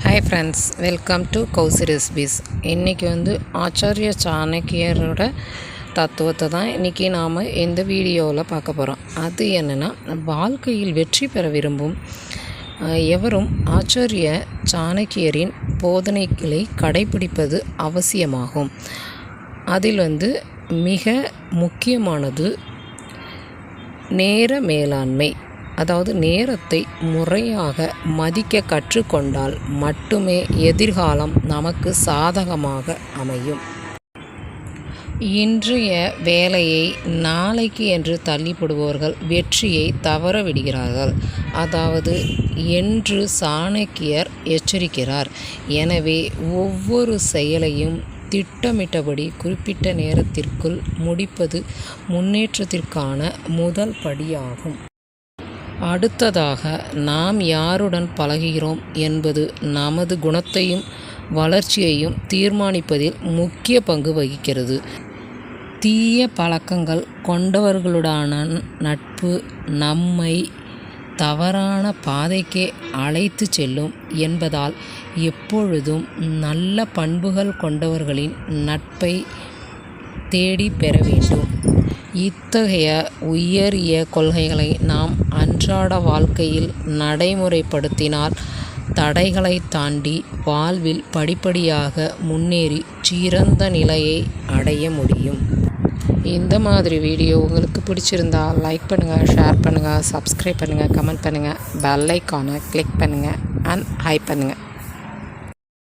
Hi friends, welcome to Kousi recipes. இன்றைக்கி ஆச்சாரிய சாணக்கியரோட தத்துவத்தை தான் இன்றைக்கி நாம் இந்த வீடியோவில் பார்க்க போகிறோம். அது என்னென்னா, வாழ்க்கையில் வெற்றி பெற விரும்பும் எவரும் ஆச்சாரிய சாணக்கியரின் போதனைகளை கடைபிடிப்பது அவசியமாகும். அதில் மிக முக்கியமானது நேர மேலாண்மை. அதாவது நேரத்தை முறையாக மதிக்க கற்றுக்கொண்டால் மட்டுமே எதிர்காலம் நமக்கு சாதகமாக அமையும். இன்றைய வேலையை நாளைக்கு என்று தள்ளிப்படுபவர்கள் வெற்றியை தவற விடுகிறார்கள். அதாவது என்று சாணக்கியர் எச்சரிக்கிறார். எனவே ஒவ்வொரு செயலையும் திட்டமிட்டபடி குறிப்பிட்ட நேரத்திற்குள் முடிப்பது முன்னேற்றத்திற்கான முதல் படியாகும். அடுத்ததாக, நாம் யாருடன் பழகுகிறோம் என்பது நமது குணத்தையும் வளர்ச்சியையும் தீர்மானிப்பதில் முக்கிய பங்கு வகிக்கிறது. தீய பழக்கங்கள் கொண்டவர்களுடான நட்பு நம்மை தவறான பாதைக்கே அழைத்து செல்லும் என்பதால் எப்பொழுதும் நல்ல பண்புகள் கொண்டவர்களின் நட்பை தேடி பெற வேண்டும். இத்தகைய உயரிய கொள்கைகளை நாம் அன்றாட வாழ்க்கையில் நடைமுறைப்படுத்தினால் தடைகளை தாண்டி வாழ்வில் படிப்படியாக முன்னேறி சிறந்த நிலையை அடைய முடியும். இந்த மாதிரி வீடியோ உங்களுக்கு பிடிச்சிருந்தால் லைக் பண்ணுங்கள், ஷேர் பண்ணுங்கள், சப்ஸ்கிரைப் பண்ணுங்கள், கமெண்ட் பண்ணுங்கள், பெல் ஐக்கானை கிளிக் பண்ணுங்கள் அண்ட் ஹைப் பண்ணுங்கள்.